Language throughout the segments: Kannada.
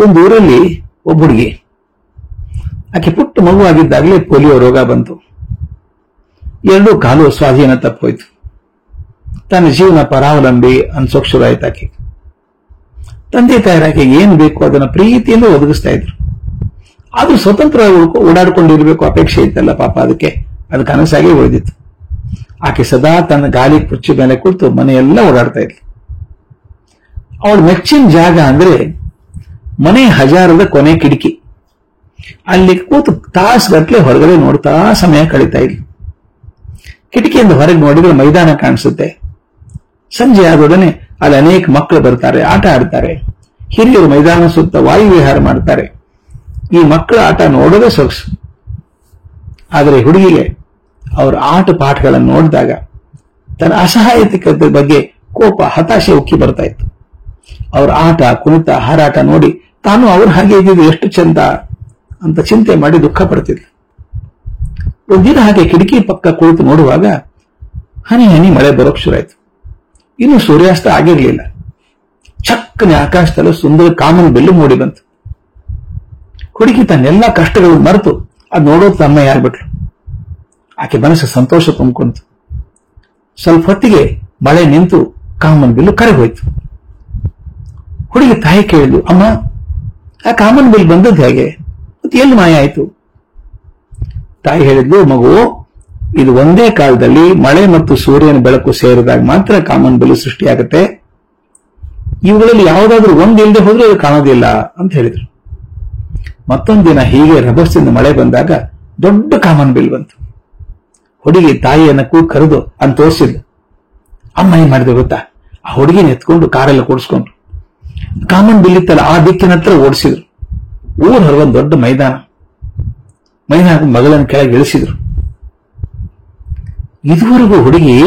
ಒಂದು ಊರಲ್ಲಿ ಒಬ್ಬ ಹುಡುಗಿ, ಆಕೆ ಪುಟ್ಟ ಮಗು ಆಗಿದ್ದಾಗಲೇ ಪೋಲಿಯೋ ರೋಗ ಬಂತು. ಎರಡೂ ಕಾಲು ಸ್ವಾಧೀನ ತಪ್ಪೋಯ್ತು. ತನ್ನ ಜೀವನ ಪರಾವಲಂಬಿ ಅನ್ಸೋಕ್ ಶುರು ಆಯ್ತು ಆಕೆ. ತಂದೆ ತಾಯರಾಕೆ ಏನ್ ಬೇಕು ಅದನ್ನ ಪ್ರೀತಿಯಿಂದ ಒದಗಿಸ್ತಾ ಇದ್ರು. ಆದ್ರೂ ಸ್ವತಂತ್ರ ಓಡಾಡ್ಕೊಂಡಿರ್ಬೇಕು ಅಪೇಕ್ಷೆ ಇತ್ತಲ್ಲ ಪಾಪ, ಅದಕ್ಕೆ ಅದು ಕನಸಾಗಿ ಉಳಿದಿತ್ತು. ಆಕೆ ಸದಾ ತನ್ನ ಗಾಲಿ ಕುರ್ಚಿ ಮೇಲೆ ಕುಳಿತು ಮನೆಯೆಲ್ಲ ಓಡಾಡ್ತಾ ಇದ್ಲು. ಅವಳ ಮೆಚ್ಚಿನ ಜಾಗ ಅಂದ್ರೆ ಮನೆ ಹಜಾರದ ಕೊನೆ ಕಿಟಕಿ. ಅಲ್ಲಿ ಕೂತು ತಾಸುಗಟ್ಲೆ ಹೊರಗಡೆ ನೋಡ್ತಾ ಸಮಯ ಕಳೀತಾ ಇದ್ಲು. ಕಿಟಕಿಯಿಂದ ಹೊರಗೆ ನೋಡಿದ್ರೆ ಮೈದಾನ ಕಾಣಿಸುತ್ತೆ. ಸಂಜೆ ಆದೊಡನೆ ಅಲ್ಲಿ ಅನೇಕ ಮಕ್ಕಳು ಬರ್ತಾರೆ, ಆಟ ಆಡ್ತಾರೆ. ಹಿರಿಯರು ಮೈದಾನ ಸುತ್ತ ವಾಯುವಿಹಾರ ಮಾಡ್ತಾರೆ. ಈ ಮಕ್ಕಳ ಆಟ ನೋಡೋದೇ ಸೊಗಸು. ಆದರೆ ಹುಡುಗಿಗೆ ಅವರ ಆಟ ಪಾಠಗಳನ್ನು ನೋಡಿದಾಗ ತನ್ನ ಅಸಹಾಯಕತೆ ಬಗ್ಗೆ ಕೋಪ, ಹತಾಶೆ ಉಕ್ಕಿ ಬರ್ತಾ ಇತ್ತು. ಅವ್ರ ಆಟ, ಕುಣಿತ, ಹಾರಾಟ ನೋಡಿ ತಾನು ಅವ್ರ ಹಾಗೆ ಇದ್ದಿದ್ದು ಎಷ್ಟು ಚಂದ ಅಂತ ಚಿಂತೆ ಮಾಡಿ ದುಃಖ ಪಡ್ತಿದ್ಲು. ಒಂದಿನ ಹಾಗೆ ಕಿಟಕಿ ಪಕ್ಕ ಕುಳಿತು ನೋಡುವಾಗ ಹನಿ ಹನಿ ಮಳೆ ಬರೋಕ್ ಶುರುವಾಯ್ತು. ಇನ್ನು ಸೂರ್ಯಾಸ್ತ ಆಗಿರ್ಲಿಲ್ಲ. ಚಕ್ಕನೆ ಆಕಾಶದಲ್ಲೂ ಸುಂದರ ಕಾಮನ್ ಬೆಲ್ಲು ಮೂಡಿ ಬಂತು. ಹುಡುಗಿ ತನ್ನೆಲ್ಲ ಕಷ್ಟಗಳು ಮರೆತು ಅದು ನೋಡೋದು ತಮ್ಮ ಆಗ್ಬಿಟ್ಲು. ಆಕೆ ಮನಸ್ಸು ಸಂತೋಷ ತುಂಬಿಕೊಂತು. ಸ್ವಲ್ಪ ಹೊತ್ತಿಗೆ ಮಳೆ ನಿಂತು ಕಾಮನ್ ಬಿಲ್ಲು ಕರಗೋಯ್ತು. ಹುಡುಗಿ ತಾಯಿ ಕೇಳಿದ್ಲು, ಅಮ್ಮ ಆ ಕಾಮನ್ ಬಿಲ್ ಬಂದದ್ದು ಹೇಗೆ, ಮತ್ತೆ ಎಲ್ಲಿ ಮಾಯ ಆಯ್ತು? ತಾಯಿ ಹೇಳಿದ್ಲು, ಮಗು, ಇದು ಒಂದೇ ಕಾಲದಲ್ಲಿ ಮಳೆ ಮತ್ತು ಸೂರ್ಯನ ಬೆಳಕು ಸೇರಿದಾಗ ಮಾತ್ರ ಕಾಮನ್ ಬಿಲ್ಲು ಸೃಷ್ಟಿಯಾಗುತ್ತೆ. ಇವುಗಳಲ್ಲಿ ಯಾವುದಾದ್ರೂ ಒಂದು ಇಲ್ಲದೆ ಹೋದ್ರೆ ಅದು ಕಾಣೋದಿಲ್ಲ ಅಂತ ಹೇಳಿದ್ರು. ಮತ್ತೊಂದು ದಿನ ಹೀಗೆ ರಭಸದಿಂದ ಮಳೆ ಬಂದಾಗ ದೊಡ್ಡ ಕಾಮನ್ ಬಿಲ್ ಬಂತು. ಹುಡುಗಿ ತಾಯಿಯನ್ನ ಕರೆದು ಅಂತ ತೋರಿಸಿದ್ಲು. ಅಮ್ಮ ಏನ್ ಮಾಡಿದೆ ಗೊತ್ತಾ, ಆ ಹುಡುಗಿನ ಎತ್ಕೊಂಡು ಕಾರೆಲ್ಲ ಕೂಡಿಸ್ಕೊಂಡು ಕಾಮನ್ ಬಿಲ್ ಇತ್ತಲ್ಲ ಆ ದಿಕ್ಕಿನ ಹತ್ರ ಓಡಿಸಿದ್ರು. ಊರ್ ಹೊರಗೊಂದು ದೊಡ್ಡ ಮೈದಾನ ಮಗಳನ್ನು ಕೆಳಗೆ ಇಳಿಸಿದ್ರು. ಇದುವರೆಗೂ ಹುಡುಗಿ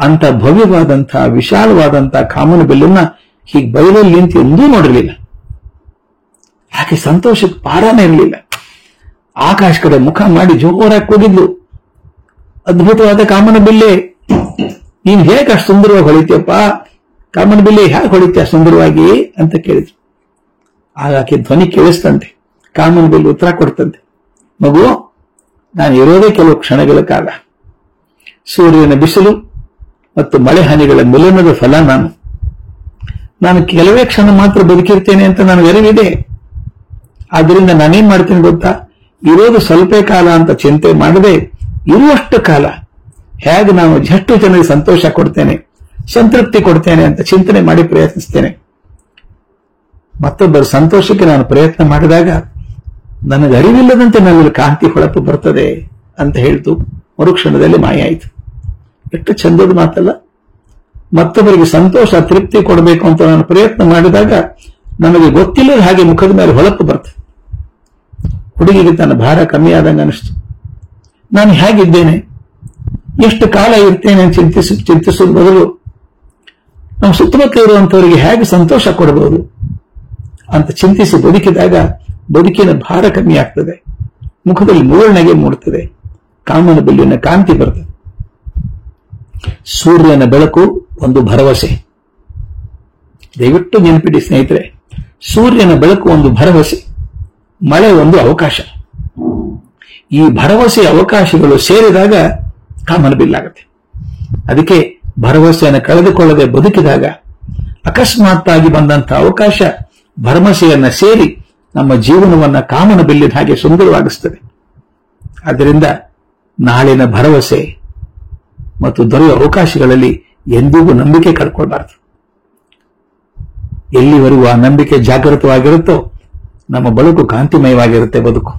ಅಂತ ಭವ್ಯವಾದಂಥ ವಿಶಾಲವಾದಂಥ ಕಾಮನ್ ಬಿಲ್ಲನ್ನ ಹೀಗೆ ಬಯಲಲ್ಲಿ ನಿಂತು ಎಂದೂ ನೋಡಿರಲಿಲ್ಲ. ಆಕೆ ಸಂತೋಷಕ್ಕೆ ಪಾರಾನೇ ಇರಲಿಲ್ಲ. ಆಕಾಶ ಕಡೆ ಮುಖ ಮಾಡಿ ಜೋರಾಗಿ ಕೂಗಿದ್ಲು, ಅದ್ಭುತವಾದ ಕಾಮನ ಬಿಲ್ಲೆ, ನೀನ್ ಹೇಗೆ ಅಷ್ಟು ಸುಂದರವಾಗಿ ಹೊಳಿತೀಯಪ್ಪ, ಕಾಮನ ಬಿಲ್ಲೆ ಹೇಗೆ ಹೊಳಿತೀಯ ಸುಂದರವಾಗಿ ಅಂತ ಕೇಳಿದ್ರು. ಆಗ ಆಕೆ ಧ್ವನಿ ಕೇಳಿಸ್ತಂತೆ. ಕಾಮನ ಬಿಲ್ಲು ಉತ್ತರ ಕೊಡ್ತಂತೆ, ಮಗು, ನಾನು ಇರೋದೇ ಕೆಲವು ಕ್ಷಣಗಳ ಕಾಲ. ಸೂರ್ಯನ ಬಿಸಿಲು ಮತ್ತು ಮಳೆ ಹನಿಗಳ ಮಿಲನದ ಫಲ ನಾನು ಕೆಲವೇ ಕ್ಷಣ ಮಾತ್ರ ಬದುಕಿರ್ತೇನೆ ಅಂತ ನನಗೆ ಅರಿವಿದೆ. ಆದ್ದರಿಂದ ನಾನೇನ್ ಮಾಡ್ತೀನಿ ಗೊತ್ತಾ, ಇರೋದು ಸ್ವಲ್ಪ ಕಾಲ ಅಂತ ಚಿಂತೆ ಮಾಡದೆ ಇರುವಷ್ಟು ಕಾಲ ಹೇಗೆ ನಾನು ಎಷ್ಟು ಜನರಿಗೆ ಸಂತೋಷ ಕೊಡ್ತೇನೆ, ಸಂತೃಪ್ತಿ ಕೊಡ್ತೇನೆ ಅಂತ ಚಿಂತನೆ ಮಾಡಿ ಪ್ರಯತ್ನಿಸ್ತೇನೆ. ಮತ್ತೊಬ್ಬರ ಸಂತೋಷಕ್ಕೆ ನಾನು ಪ್ರಯತ್ನ ಮಾಡಿದಾಗ ನನಗೆ ಅರಿವಿಲ್ಲದಂತೆ ನನ್ನಲ್ಲಿ ಕಾಂತಿ ಹೊಳಪು ಬರ್ತದೆ ಅಂತ ಹೇಳ್ತು. ಮರುಕ್ಷಣದಲ್ಲಿ ಮಾಯ ಆಯಿತು. ಎಷ್ಟು ಚಂದದ ಮಾತಲ್ಲ. ಮತ್ತೊಬ್ಬರಿಗೆ ಸಂತೋಷ, ತೃಪ್ತಿ ಕೊಡಬೇಕು ಅಂತ ನಾನು ಪ್ರಯತ್ನ ಮಾಡಿದಾಗ ನನಗೆ ಗೊತ್ತಿಲ್ಲದ ಹಾಗೆ ಮುಖದ ಮೇಲೆ ಹೊಳಪು ಬರ್ತದೆ. ಹುಡುಗಿಗೆ ತನ್ನ ಭಾರ ಕಮ್ಮಿ ಆದಂಗೆ ಅನಿಸ್ತು. ನಾನು ಹೇಗಿದ್ದೇನೆ, ಎಷ್ಟು ಕಾಲ ಇರ್ತೇನೆ ಅಂತ ಚಿಂತಿಸೋದು ಬದಲು ನಾವು ಸುತ್ತಮುತ್ತ ಇರುವಂತವರಿಗೆ ಹೇಗೆ ಸಂತೋಷ ಕೊಡಬಹುದು ಅಂತ ಚಿಂತಿಸಿ ಬದುಕಿದಾಗ ಬದುಕಿನ ಭಾರ ಕಮ್ಮಿ ಆಗ್ತದೆ. ಮುಖದಲ್ಲಿ ಮೂರ್ಣಗೆ ಮೂಡುತ್ತದೆ. ಕಾಮನ ಬಿಲ್ಲಿನ ಕಾಂತಿ ಬರ್ತದೆ. ಸೂರ್ಯನ ಬೆಳಕು ಒಂದು ಭರವಸೆ. ದಯವಿಟ್ಟು ನೆನಪಿಡಿ ಸ್ನೇಹಿತರೆ, ಸೂರ್ಯನ ಬೆಳಕು ಒಂದು ಭರವಸೆ, ಮಳೆ ಒಂದು ಅವಕಾಶ. ಈ ಭರವಸೆ ಅವಕಾಶಗಳು ಸೇರಿದಾಗ ಕಾಮನ ಬಿಲ್ಲಾಗುತ್ತೆ. ಅದಕ್ಕೆ ಭರವಸೆಯನ್ನು ಕಳೆದುಕೊಳ್ಳದೆ ಬದುಕಿದಾಗ ಅಕಸ್ಮಾತ್ತಾಗಿ ಬಂದಂತಹ ಅವಕಾಶ ಭರವಸೆಯನ್ನ ಸೇರಿ ನಮ್ಮ ಜೀವನವನ್ನ ಕಾಮನ ಬಿಲ್ಲಿದ ಹಾಗೆ ಸುಂದರವಾಗಿಸ್ತದೆ. ಆದ್ದರಿಂದ ನಾಳಿನ ಭರವಸೆ ಮತ್ತು ದೊರೆಯುವ ಅವಕಾಶಗಳಲ್ಲಿ ಎಂದಿಗೂ ನಂಬಿಕೆ ಕಳ್ಕೊಳ್ಬಾರ್ದು. ಎಲ್ಲಿವರೆಗೂ ಆ ನಂಬಿಕೆ ಜಾಗೃತವಾಗಿರುತ್ತೋ ನಮ್ಮ ಬದುಕು ಕಾಂತಿಮಯವಾಗಿರುತ್ತೆ ಬದುಕು.